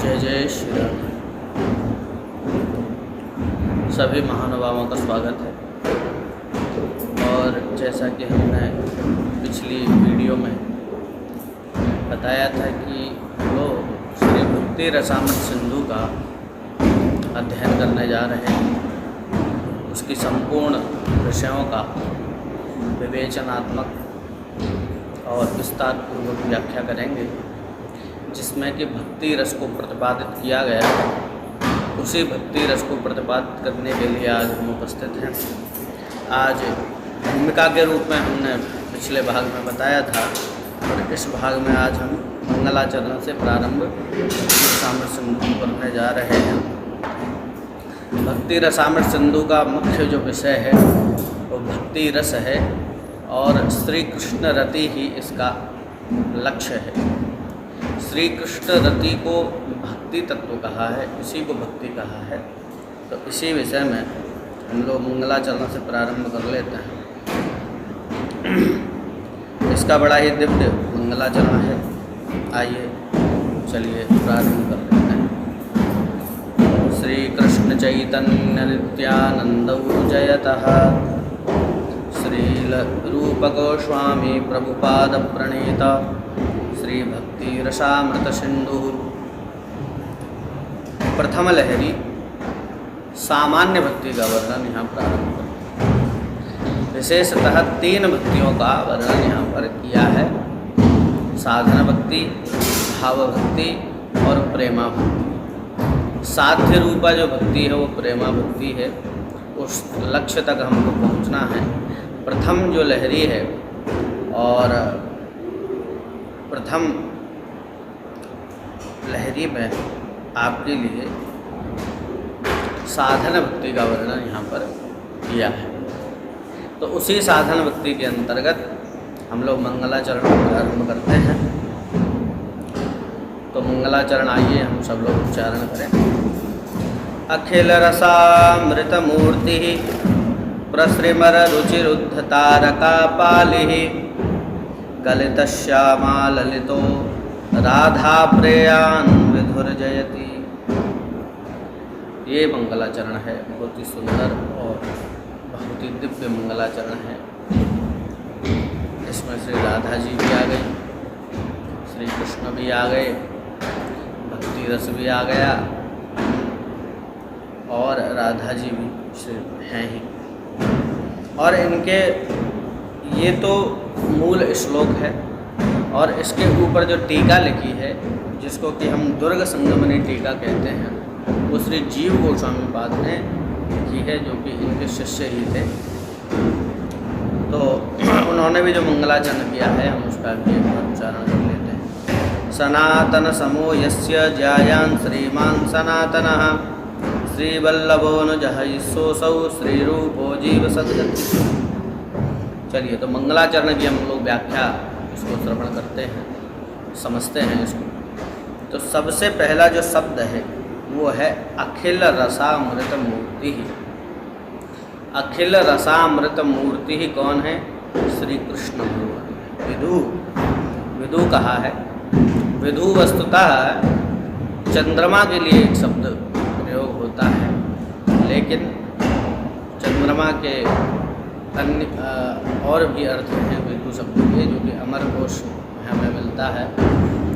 जय जय श्री राम। सभी महानुभावों का स्वागत है। और जैसा कि हमने पिछली वीडियो में बताया था कि वो श्री भक्ति रसामृत सिंधु का अध्ययन करने जा रहे हैं। उसकी संपूर्ण विषयों का विवेचनात्मक और विस्तार पूर्वक व्याख्या करेंगे, जिसमें कि भक्ति रस को प्रतिपादित किया गया है। उसी भक्ति रस को प्रतिपादित करने के लिए आज हम उपस्थित हैं। आज भूमिका के रूप में हमने पिछले भाग में बताया था, और इस भाग में आज हम मंगलाचरण से प्रारंभ रसामृत सिंधु पढ़ने जा रहे हैं। भक्ति रसामृत सिंधु का मुख्य जो विषय है वो भक्ति रस है, और श्री कृष्ण रति ही इसका लक्ष्य है। श्री कृष्ण रति को भक्ति तत्व कहा है, इसी को भक्ति कहा है। तो इसी विषय में हम लोग मंगलाचरण से प्रारंभ कर लेते हैं। इसका बड़ा ही दिव्य मंगलाचरण है। आइए चलिए प्रारंभ कर लेते हैं। श्री कृष्ण चैतन्य नित्यानंद जयतः श्रील रूप गोस्वामी प्रभुपाद प्रणीत श्री भक्ति रसामृत सिंधु। प्रथम लहरी सामान्य भक्ति का वर्णन यहाँ प्रारंभ करते हैं। विशेषतः 3 भक्तियों का वर्णन यहाँ पर किया है: साधन भक्ति, भाव भक्ति और प्रेमा भक्ति। साध्य रूपा जो भक्ति है वो प्रेमा भक्ति है। उस लक्ष्य तक हमको पहुँचना है। प्रथम जो लहरी है, और प्रथम लहरी में आपके लिए साधन भक्ति का वर्णन यहाँ पर किया है। तो उसी साधन भक्ति के अंतर्गत हम लोग मंगलाचरण प्रारंभ करते हैं। तो मंगलाचरण आइए हम सब लोग उच्चारण करें। अखिल रसामृत मूर्ति प्रसृमर रुचिरुद्ध तारका पालि गलित श्यामा ललितो राधा प्रेयान विधुर्जयति। ये मंगलाचरण है, बहुत ही सुंदर और बहुत ही दिव्य मंगलाचरण है। इसमें श्री राधा जी भी आ गई, श्री कृष्ण भी आ गए, भक्ति रस भी आ गया, और राधा जी भी हैं ही। और इनके ये तो मूल श्लोक है, और इसके ऊपर जो टीका लिखी है, जिसको कि हम दुर्ग संगमनी टीका कहते हैं, वो श्री जीव गोस्वामी पाद ने लिखी है, जो कि इनके शिष्य ही थे। तो उन्होंने भी जो मंगलाचरण किया है, हम उसका भी एक बार उच्चारण कर लेते हैं। सनातन समो यस्य ज्यायान श्रीमान सनातनः श्रीवल्लभो न जहयिसोऽसौ श्रीरूपो जीव सद्गति। चलिए, तो मंगलाचरण की हम लोग व्याख्या इसको श्रवण करते हैं, समझते हैं इसको। तो सबसे पहला जो शब्द है वो है अखिल रसामृत मूर्ति। अखिल रसामृत मूर्ति ही कौन है? श्री कृष्ण भगवान। विदु कहा है। विदु वस्तुतः चंद्रमा के लिए एक शब्द प्रयोग होता है, लेकिन चंद्रमा के अन्य और भी अर्थ हैं विदु शब्द के, जो कि अमर कोश हमें मिलता है।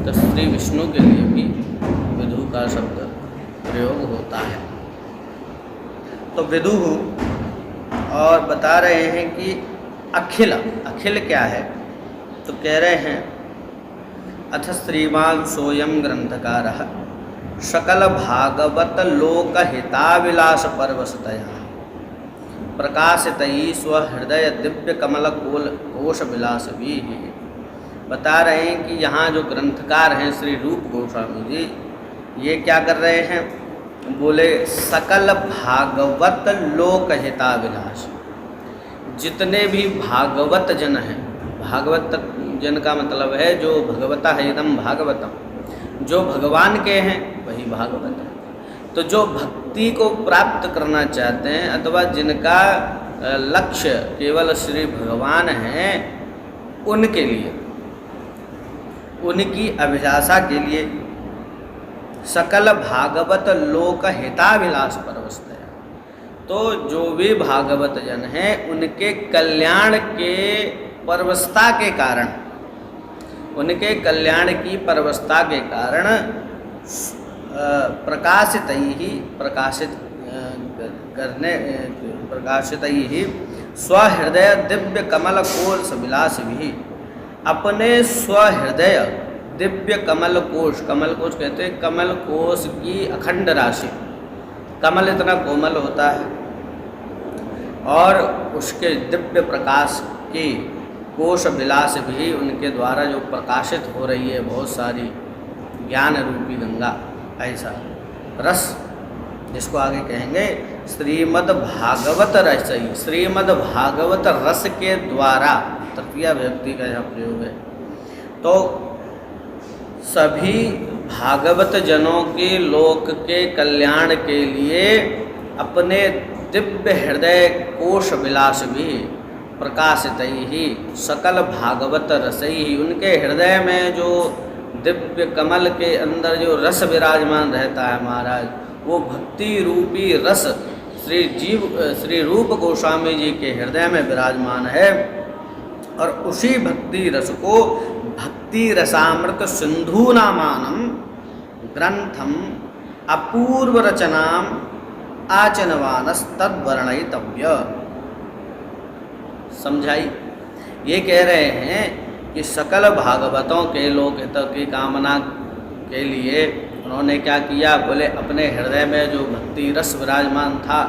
तो श्री विष्णु के लिए भी विदु का शब्द प्रयोग होता है। तो विदु, और बता रहे हैं कि अखिल क्या है? तो कह रहे हैं अथ श्रीमान सोयम ग्रंथकारः सकल भागवत लोक हिताविलास परवशतया प्रकाशितई स्वहृदय दिव्य कमल कोश विलास भी। बता रहे हैं कि यहाँ जो ग्रंथकार हैं श्री रूप गोस्वामी जी, ये क्या कर रहे हैं? बोले सकल भागवत लोक हिताविलास। जितने भी भागवत जन हैं, भागवत जन का मतलब है जो भगवता है एकदम भागवतम, जो भगवान के हैं वही भागवत है। तो जो भक्ति को प्राप्त करना चाहते हैं, अथवा जिनका लक्ष्य केवल श्री भगवान हैं, उनके लिए, उनकी अभिलाषा के लिए सकल भागवत लोक हिताभिलाष परवस्तया। तो जो भी भागवत जन हैं उनके कल्याण के परवस्ता के कारण, उनके कल्याण की परवस्ता के कारण प्रकाशित ही स्वहृदय दिव्य कमल कोश विलास भी, अपने स्वहृदय दिव्य कमल कोश, कमल कोश कहते हैं कमल कोश की अखंड राशि। कमल इतना कोमल होता है और उसके दिव्य प्रकाश की कोश विलास भी उनके द्वारा जो प्रकाशित हो रही है बहुत सारी ज्ञान रूपी गंगा, ऐसा रस जिसको आगे कहेंगे श्रीमद् भागवत रस। श्रीमद् भागवत रस के द्वारा तृतीया विभक्ति का यहाँ प्रयोग है। तो सभी भागवत जनों के लोक के कल्याण के लिए अपने दिव्य हृदय कोश विलास भी प्रकाशित ही सकल भागवत रस ही, उनके हृदय में जो दिव्य कमल के अंदर जो रस विराजमान रहता है महाराज, वो भक्ति रूपी रस श्री रूप गोस्वामी जी के हृदय में विराजमान है। और उसी भक्ति रस को भक्ति रसामृत सिंधु नामानम ग्रंथम अपूर्व रचनाम आचनवानस तद्वर्णयितव्य। समझाई, ये कह रहे हैं कि सकल भागवतों के लोक हित की कामना के लिए उन्होंने क्या किया, बोले अपने हृदय में जो भक्ति रस विराजमान था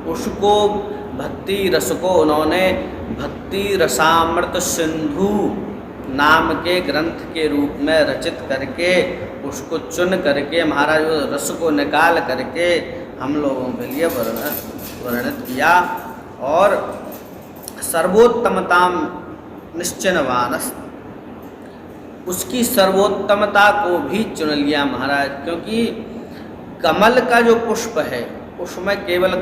उसको, भक्ति रस को उन्होंने भक्ति रसामृत सिंधु नाम के ग्रंथ के रूप में रचित करके, उसको चुन करके महाराज रस को निकाल करके हम लोगों के लिए वर्णित किया। और सर्वोत्तमताम निश्चयवानस, उसकी सर्वोत्तमता को भी चुन लिया महाराज, क्योंकि कमल का जो पुष्प है उसमें केवल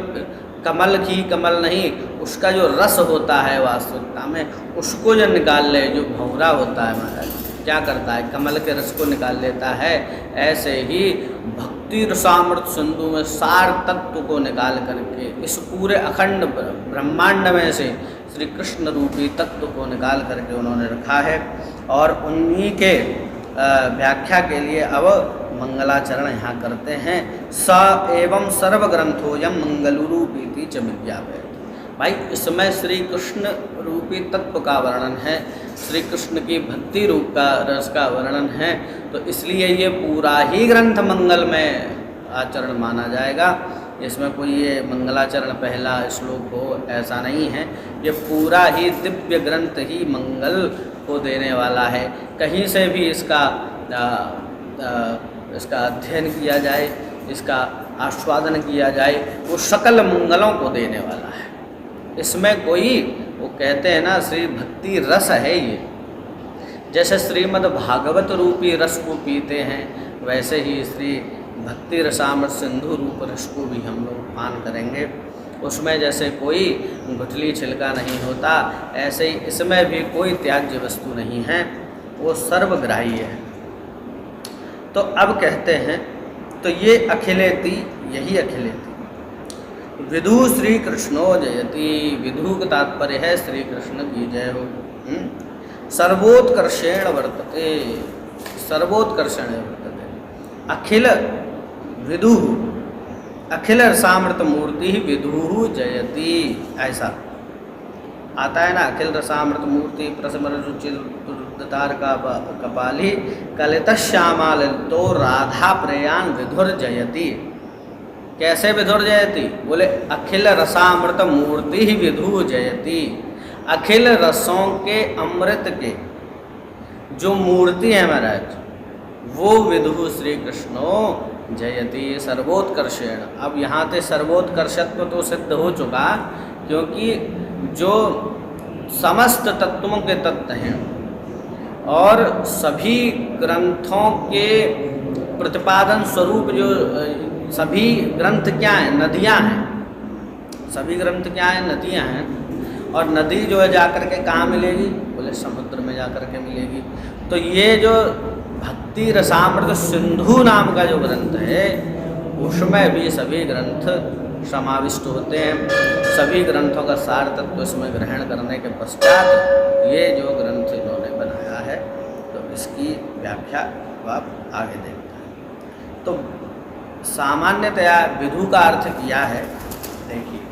कमल ही कमल नहीं, उसका जो रस होता है वास्तविकता में उसको जो निकाल ले, जो भंवरा होता है महाराज क्या करता है, कमल के रस को निकाल लेता है। ऐसे ही भक्ति रसामृत सिंधु में सार तत्व को निकाल करके इस पूरे अखंड ब्रह्मांड में से श्री कृष्ण रूपी तत्व को निकाल करके उन्होंने रखा है। और उन्हीं के व्याख्या के लिए अब मंगलाचरण यहाँ करते हैं। स एवं सर्वग्रंथोयम मंगलुरूपीति च विज्ञापयति। भाई इसमें श्री कृष्ण रूपी तत्व का वर्णन है, श्री कृष्ण की भक्ति रूप का रस का वर्णन है, तो इसलिए ये पूरा ही ग्रंथ मंगल में आचरण माना जाएगा। इसमें कोई ये मंगलाचरण पहला श्लोक हो ऐसा नहीं है, ये पूरा ही दिव्य ग्रंथ ही मंगल को देने वाला है। कहीं से भी इसका अध्ययन किया जाए, इसका आस्वादन किया जाए, वो सकल मंगलों को देने वाला है। इसमें कोई, वो कहते हैं ना श्री भक्ति रस है ये, जैसे श्रीमद् भागवत रूपी रस को पीते हैं वैसे ही श्री भक्ति रसामृत सिंधु रूप रस को भी हम लोग पान करेंगे। उसमें जैसे कोई गुठली छिलका नहीं होता, ऐसे ही इसमें भी कोई त्याज्य वस्तु नहीं है, वो सर्वग्राही है। तो अब कहते हैं, तो ये अखिलेति, यही अखिलेति विधु श्री कृष्णो जयति। विधु का तात्पर्य है श्री कृष्ण की जय हो। सर्वोत्कर्षेण वर्तते, सर्वोत्कर्षेण वर्तते। अखिल विदु, अखिल रसामृत मूर्ति विदु जयति, ऐसा आता है ना। अखिल रसामृत मूर्ति प्रसमरुचितार का कपाली कलित श्यामा ललितो राधा प्रेयान विधुर जयति। कैसे विधुर जयति, बोले अखिल रसामृत मूर्ति ही विधु जयति। अखिल रसों के अमृत के जो मूर्ति है महाराज, वो विधु श्री कृष्णो जयति सर्वोत्कर्षेण। अब यहाँ से सर्वोत्कर्षत्व तो सिद्ध हो चुका, क्योंकि जो समस्त तत्वों के तत्व हैं और सभी ग्रंथों के प्रतिपादन स्वरूप, जो सभी ग्रंथ क्या हैं, नदियाँ हैं। सभी ग्रंथ क्या हैं, नदियाँ हैं। और नदी जो है जाकर के कहाँ मिलेगी, बोले समुद्र में जाकर के मिलेगी। तो ये जो भक्ति भक्ति रसामृत सिंधु नाम का जो ग्रंथ है उसमें भी सभी ग्रंथ समाविष्ट होते हैं। सभी ग्रंथों का सार तत्व इसमें ग्रहण करने के पश्चात ये जो ग्रंथ इन्होंने बनाया है तो इसकी व्याख्या आप आगे देखते हैं। तो सामान्यतया विदु का अर्थ किया है, देखिए,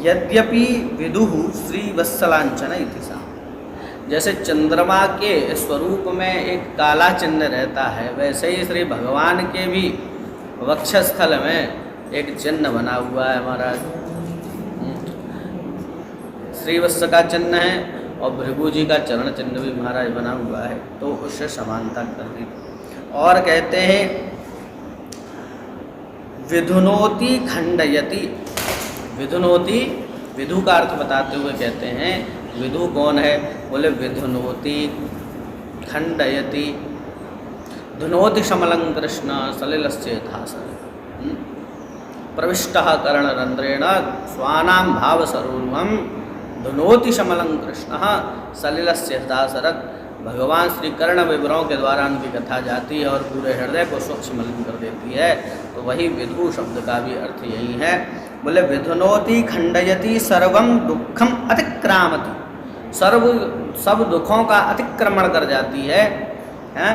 यद्यपि विदुः श्रीवत्सलांचन इति सा, जैसे चंद्रमा के स्वरूप में एक काला चिन्ह रहता है वैसे ही श्री भगवान के भी वक्षस्थल में एक चिन्ह बना हुआ है महाराज। श्रीवत्स का चिन्ह है और भृगु जी का चरण चिन्ह भी महाराज बना हुआ है, तो उससे समानता कर दी। और कहते हैं विधुनोति खंडयति, विधुनोति, विधु का अर्थ बताते हुए कहते हैं विधु कौन है, बोले विधुनोति खंडयति, धुनोति समलं कृष्ण सलिलस्य यथासर, प्रविष्टः कर्णरंध्रेण स्वानां भावसरोरुहं धुनोति समलं कृष्ण सलिलस्य यथासरत्। भगवान श्री कर्ण विवरों के द्वारा उनकी कथा जाती है और पूरे हृदय को स्वच्छ मलिन कर देती है, तो वही विधु शब्द का भी अर्थ यही है। बोले विधुनोति खंडयति सर्वं दुःखम अतिक्रामति, सब दुखों का अतिक्रमण कर जाती है, हैं?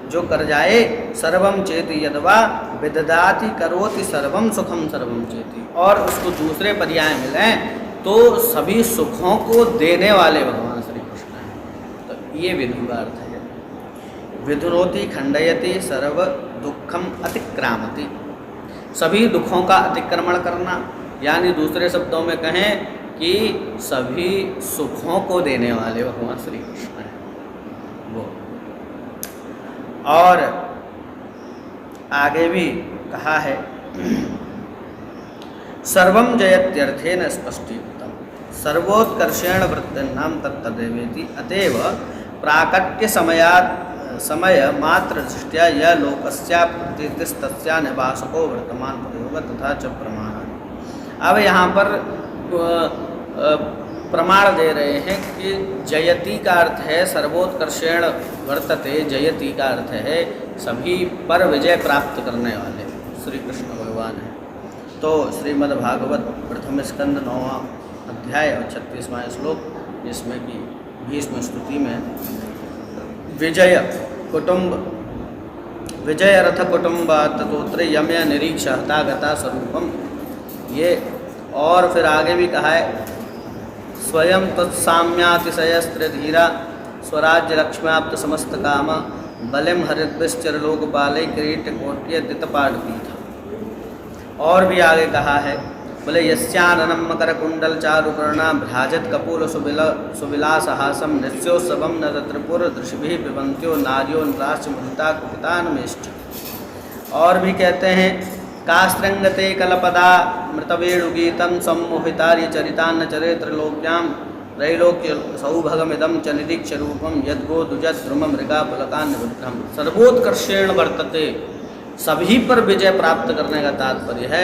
जो कर जाए सर्वम चेति यदवा विददाति करोति सर्वम सुखम सर्वम चेति, और उसको दूसरे पर्याय मिलें तो सभी सुखों को देने वाले भगवान श्री कृष्ण हैं। तो ये विधु का अर्थ है, विधुनोति खंडयति सर्व दुखम अतिक्रामति, सभी दुखों का अतिक्रमण करना, यानी दूसरे शब्दों में कहें कि सभी सुखों को देने वाले भगवान श्री कृष्ण हैं वो। और आगे भी कहा है सर्वं जयत्यर्थेन स्पष्टीकृतम् सर्वोत्कर्षेण वृत्तिर्नाम तत्तदेवेति अतएव प्राकट्य समय मात्र दृष्टिया यह लोकस्या प्रतीतिस्तस्या निवासको वर्तमान प्रयोग तथा च प्रमाण। अब यहाँ पर प्रमाण दे रहे हैं कि जयति का अर्थ है सर्वोत्कर्षेण वर्तते, जयति का अर्थ है सभी पर विजय प्राप्त करने वाले श्री कृष्ण भगवान हैं। तो श्रीमद्भागवत प्रथम स्कंद 9वां अध्याय और 36वां श्लोक, जिसमें कि भीष्म स्तुति में विजय कुटुंब विजय रथ कुटुंब ततोत्र यम्य निरीक्ष हतागता स्वरूपम, ये। और फिर आगे भी कहा है स्वयं तत्साम्यातिशयस्त्रिधीरा स्वराज्य लक्ष्म्याप्त समस्त काम बलिम हरिद्विश्चर लोकपाले किरीट कोट्य दितपाटपीठ। और भी आगे कहा है बोले यस्याननं मकर कुंडल चारुकर्णा भ्राजत कपूल सुविलासहासम नृत्योत्सवम नर त्रिपुर दृशिभिः पिबन्त्यो नार्यो नराश्च मुदिता कुपितान्मेष्ट। और भी कहते हैं कास्त्रंगते कलपदा मृतवेणुगीतं सम्मोहितार्य चरितान्न चरित्रलोक्यां त्रैलोक्य सौभगमिदं च निरीक्ष रूपं यद्गो दुजत ध्रुम मृगा पुलकान्यवृद्धम। सर्वोत्कर्षेण वर्तते, सभी पर विजय प्राप्त करने का तात्पर्य है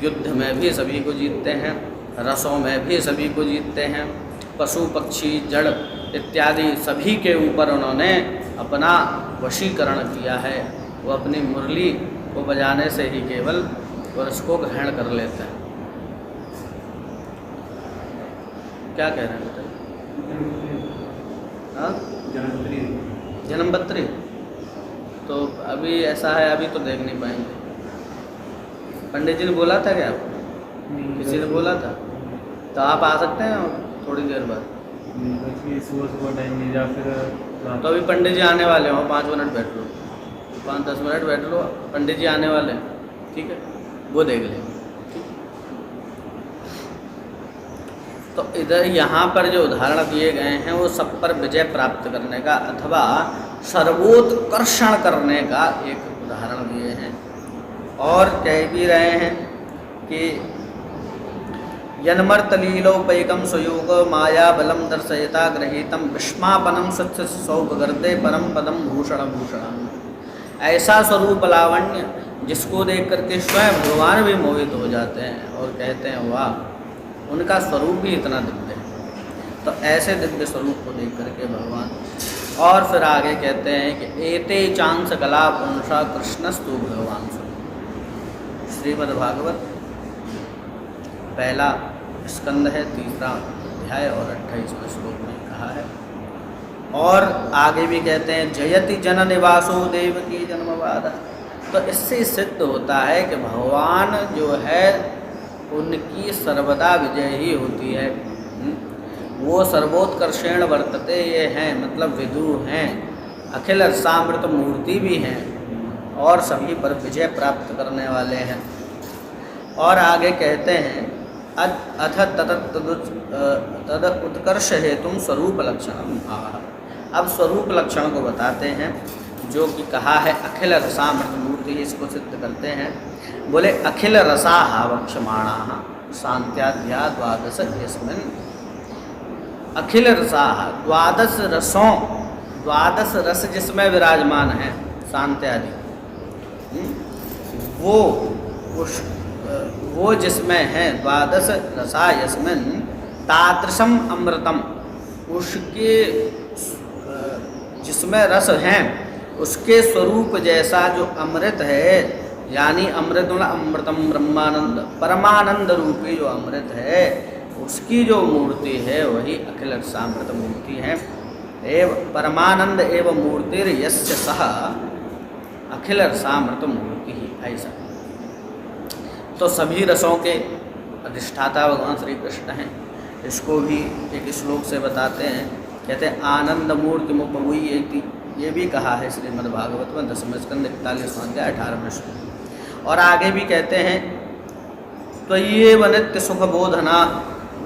युद्ध में भी सभी को जीतते हैं, रसों में भी सभी को जीतते हैं, पशु पक्षी जड़ इत्यादि सभी के ऊपर उन्होंने अपना वशीकरण किया है। वो अपनी मुरली को बजाने से ही केवल उसको ग्रहण कर लेते हैं। क्या कह रहे हैं बताइए? जन्मपत्री तो अभी ऐसा है, अभी तो देख नहीं पाएंगे। पंडित जी ने बोला था क्या आपको? किसी ने बोला था? तो आप आ सकते हैं थोड़ी देर बाद। सुबह टाइम या फिर तो अभी पंडित जी आने वाले हो, 5 मिनट बैठ लो, 5-10 मिनट बैठ लो, पंडित जी आने वाले हैं, ठीक है, वो देख लेंगे। तो इधर यहाँ पर जो उदाहरण दिए गए हैं वो सब पर विजय प्राप्त करने का अथवा सर्वोत्कर्षण करने का एक उदाहरण दिए हैं। और कह भी रहे हैं कि यन्मर्तलीलोपैकं स्वयोग माया बलम दर्शयता गृहीतम विस्मापनम सत्य सौभगर्दे परम पदम भूषण भूषण। ऐसा स्वरूप लावण्य जिसको देख करके स्वयं भगवान भी मोहित हो जाते हैं और कहते हैं वाह, उनका स्वरूप भी इतना दिव्य है। तो ऐसे दिव्य स्वरूप को देख करके भगवान और फिर आगे कहते हैं कि एते चांस कला पुंसा कृष्णस्तु भगवान श्रीमद्भागवत पहला स्कंद है, तीसरा अध्याय और 28वें श्लोक में कहा है। और आगे भी कहते हैं जयति जन निवासो देवकी जन्मवाद। तो इससे सिद्ध होता है कि भगवान जो है उनकी सर्वदा विजय ही होती है। वो सर्वोत्कर्षेण वर्तते, ये हैं मतलब विदु हैं, अखिल रसामृत मूर्ति भी हैं और सभी पर विजय प्राप्त करने वाले हैं। और आगे कहते हैं अथ तद उत्कर्ष हेतु स्वरूप लक्षण। अब स्वरूप लक्षण को बताते हैं जो कि कहा है अखिल रसामृत मूर्ति, इसको सिद्ध करते हैं। बोले अखिल रसा वक्षमाणा शांत्याध्या द्वादश यस्मिन्। अखिल रसा द्वादश रसों, द्वादश रस जिसमें विराजमान है शांत्यादि, वो जिसमें है द्वादश रसा यस्मिन् तादृशम अमृतम, उसके जिसमें रस हैं उसके स्वरूप जैसा जो अमृत है, यानी अमृत अमृतम ब्रह्मानंद परमानंद रूपी जो अमृत है उसकी जो मूर्ति है वही अखिल रसामृत मूर्ति है। एव परमानंद एवं मूर्तिर यस्य सह अखिल रसामृत मूर्ति ही, ऐसा। तो सभी रसों के अधिष्ठाता भगवान श्री कृष्ण हैं। इसको भी एक श्लोक से बताते हैं, कहते हैं आनंद मूर्ति मुपवुयेति, ये भी कहा है श्रीमद्भागवत में 10वें स्कंद 41वां अध्याय 18वें श्लोक। और आगे भी कहते हैं त्वय्येव नित्य सुख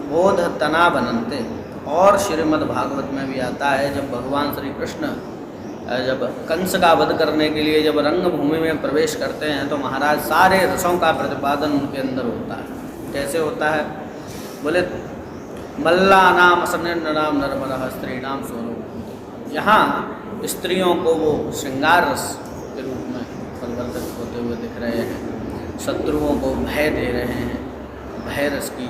बोधतना बनन्ते। और श्रीमद्भागवत में भी आता है जब भगवान श्री कृष्ण जब कंस का वध करने के लिए जब रंगभूमि में प्रवेश करते हैं तो महाराज सारे रसों का प्रतिपादन उनके अंदर होता है। कैसे होता है? बोले मल्लानाम असनिर्नाम नरमरः स्त्रीणाम सोनो। यहाँ स्त्रियों को वो श्रृंगार रस के रूप में परिवर्तित होते हुए दिख रहे हैं, शत्रुओं को भय दे रहे हैं, भय रस की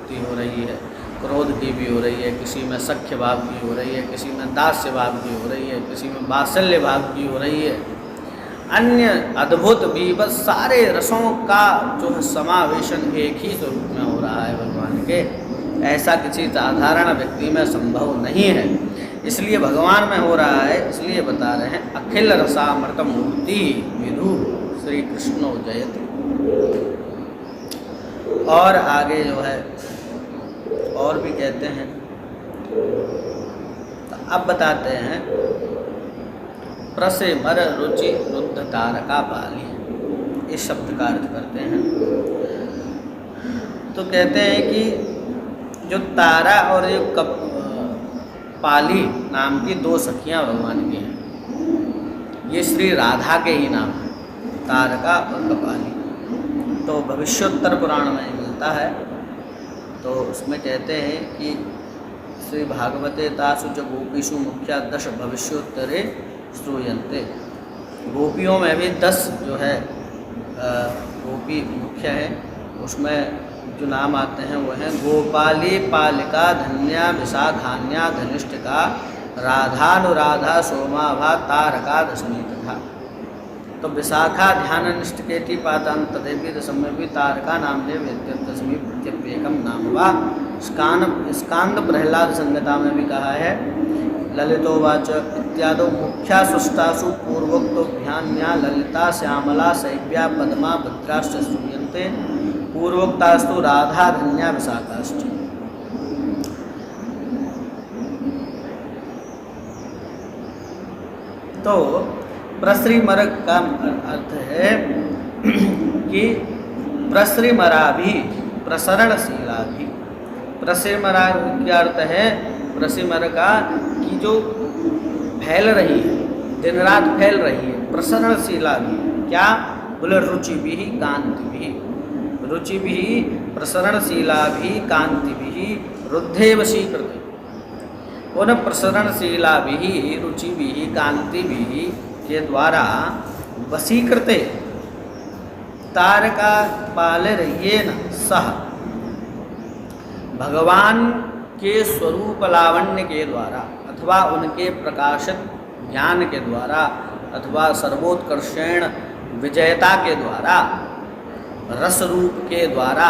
उत्पत्ति हो रही है, क्रोध की भी हो रही है, किसी में सख्य भाव की हो रही है, किसी में दास्य भाव की हो रही है, किसी में वात्सल्य भाव की हो रही है, अन्य अद्भुत भी, बस सारे रसों का जो है समावेशन एक ही स्वरूप में हो रहा है भगवान के। ऐसा किसी साधारण व्यक्ति में संभव नहीं है, इसलिए भगवान में हो रहा है। इसलिए बता रहे हैं अखिल रसामृत मूर्ति विदु श्री कृष्णो जयति। और आगे जो है और भी कहते हैं, तो अब बताते हैं प्रसे मर रुचि रुद्ध तारका पाली, इस शब्द का अर्थ करते हैं। तो कहते हैं कि जो तारा और जो पाली नाम की दो सखियां भगवान की हैं, ये श्री राधा के ही नाम है, तारका और कपाली। तो भविष्योत्तर पुराण में मिलता है। तो उसमें कहते हैं कि श्री भागवते तासु च गोपीषु मुख्या 10 भविष्योत्तरे श्रूयन्ते। गोपियों में भी 10 जो है गोपी मुख्य हैं, उसमें जो नाम आते हैं वो हैं गोपाली, पालिका, धन्या, विशाखान्या, धनिष्ठिका, राधानुराधा, सोमाभा, तारका, दशमी तथा। तो विशाखा ध्यान निष्ठकेति पातान तदेवी दशमी भी तारका नाम ले दशमी प्रत्यपेकम नाम वा। स्कांद प्रहलाद संहिता में भी कहा है ललितोवाच इत्यादो मुख्या सुष्टासु पूर्वोक्तोभ्यान्या ललिता श्यामला शैव्या पद्मा भद्राश्च श्रूयन्ते पूर्वोक्तास्तु राधा धन्या विशाखाश्च। तो प्रसृमर का अर्थ है कि प्रसृमरा भी प्रसरणशीला भी। प्रसृमरा क्या अर्थ है? प्रसृमर का कि जो फैल रही है, दिन रात फैल रही है, प्रसरणशीला भी। क्या बोले? रुचि भी कांति भी, रुचि भी प्रसरणशीला भी कांति भी रुद्धे वशीकृत। उन प्रसरणशीला भी रुचि भी कांति भी के द्वारा वशीकृत तारका पालर्येन सह, भगवान के स्वरूप लावण्य के द्वारा अथवा उनके प्रकाशित ज्ञान के द्वारा अथवा सर्वोत्कर्षेण विजयता के द्वारा, रस रूप के द्वारा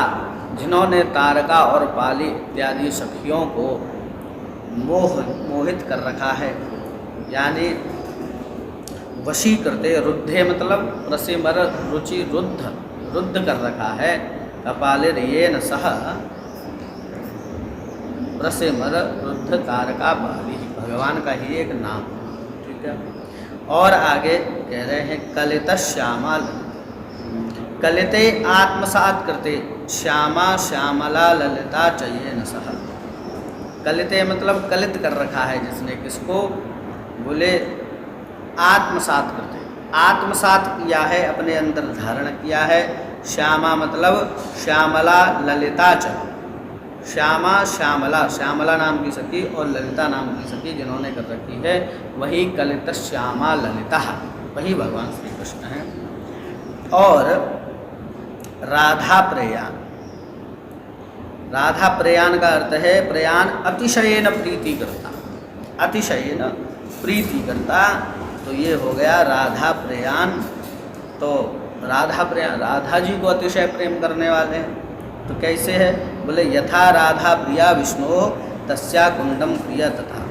जिन्होंने तारका और पाली इत्यादि सखियों को मोहित कर रखा है, यानी वशी करते, रुद्धे मतलब प्रसिमर रुचि रुद्ध कर रखा है। कपालिर ये न सह प्रसिमर रुद्ध तारका पाली, भगवान का ही एक नाम, ठीक है। और आगे कह रहे हैं कलित श्यामा, कलिते आत्मसात करते, श्यामा श्यामला ललिता चाहिए न सह। कलिते मतलब कलित कर रखा है जिसने, किसको? बोले आत्मसात करते, आत्मसात किया है, अपने अंदर धारण किया है। श्यामा मतलब श्यामला ललिता च, श्यामा श्यामला, श्यामला नाम की सखी और ललिता नाम की सखी जिन्होंने कर रखी है, वही कलित श्यामा ललिता, वही भगवान श्री कृष्ण हैं। और राधा प्रयाण, राधा प्रयाण का अर्थ है प्रयाण अतिशयेन प्रीति करता, अतिशयेन प्रीति करता, तो ये हो गया राधा प्रयाण। तो राधा प्रयाण, राधा जी को अतिशय प्रेम करने वाले हैं। तो कैसे है? बोले यथा राधा प्रिया विष्णु तस्या कुंडम प्रिय तथा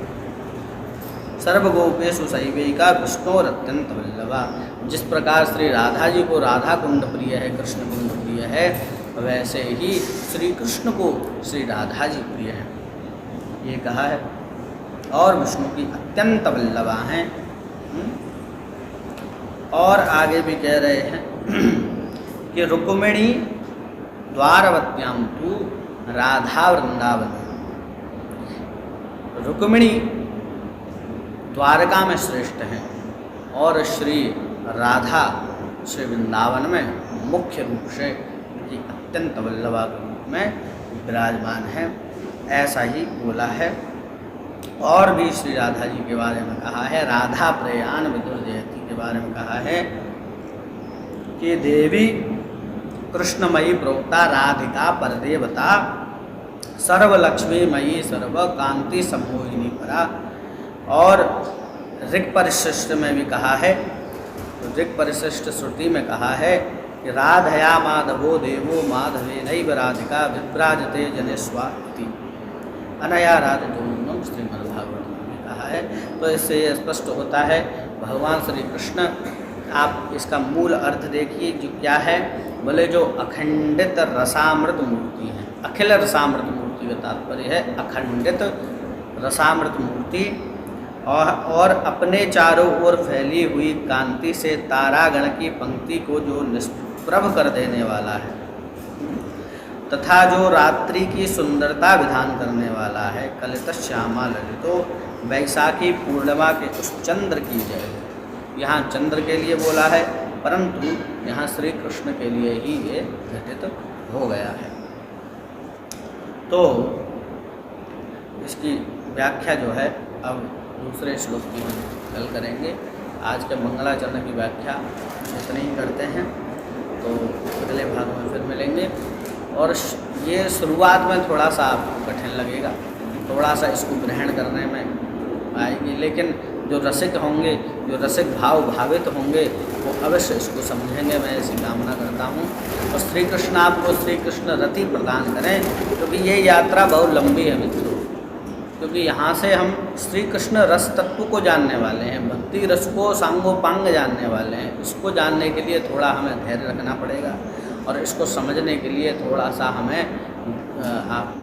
सर्वगोपेशु सैविका विष्णोरत्यंत वल्लभा। जिस प्रकार श्री राधा जी को राधा कुंड प्रिय है, कृष्ण कुंड प्रिय है, वैसे ही श्री कृष्ण को श्री राधा जी प्रिय है, ये कहा है। और विष्णु की अत्यंत वल्लभा हैं। और आगे भी कह रहे हैं कि रुक्मिणी द्वारवत्याम तु राधा वृंदावन, रुक्मिणी द्वारका में श्रेष्ठ हैं और श्री राधा श्री वृंदावन में मुख्य रूप से उनकी अत्यंत वल्लभा के रूप में विराजमान है, ऐसा ही बोला है। और भी श्री राधा जी के बारे में कहा है, राधा प्रयाण विदुर जयती के बारे में कहा है कि देवी कृष्णमयी प्रोक्ता राधिका परदेवता सर्वलक्ष्मीमयी सर्व कांति सम्मोहिनी परा। और ऋक् परिशिष्ट में भी कहा है, तो ऋक् परिशिष्ट श्रुति में कहा है कि राधया माधवो देवो माधवे नैव राधिका विभ्राजते जनेस्वा इति अनया राधितोन्नम श्रीमद्भागवत में कहा है। तो इससे ये स्पष्ट होता है भगवान श्री कृष्ण, आप इसका मूल अर्थ देखिए जो क्या है, बोले जो अखंडित रसामृत मूर्ति है, अखिल रसामृत मूर्ति का तात्पर्य है अखंडित रसामृत मूर्ति, और अपने चारों ओर फैली हुई कांति से तारागण की पंक्ति को जो निष्प्रभ कर देने वाला है, तथा जो रात्रि की सुंदरता विधान करने वाला है। कलित श्यामा ललितो, वैशाखी पूर्णिमा के उस चंद्र की जय। यहाँ चंद्र के लिए बोला है, परंतु यहाँ श्री कृष्ण के लिए ही ये घटित हो गया है। तो इसकी व्याख्या जो है अब दूसरे श्लोक की हम कल करेंगे। आज के मंगलाचरण की व्याख्या इतनी ही करते हैं, तो अगले भाग में फिर मिलेंगे। और ये शुरुआत में थोड़ा सा आपको कठिन लगेगा, थोड़ा सा इसको ग्रहण करने में आएगी, लेकिन जो रसिक होंगे, जो रसिक भाव भावित होंगे, वो अवश्य इसको समझेंगे, मैं ऐसी कामना करता हूँ। और श्री कृष्ण आपको श्री कृष्ण रति प्रदान करें, क्योंकि ये यात्रा बहुत लंबी है मित्रों, क्योंकि यहाँ से हम श्री कृष्ण रस तत्व को जानने वाले हैं, भक्ति रस को सांगोपांग जानने वाले हैं। इसको जानने के लिए थोड़ा हमें धैर्य रखना पड़ेगा, और इसको समझने के लिए थोड़ा सा हमें आप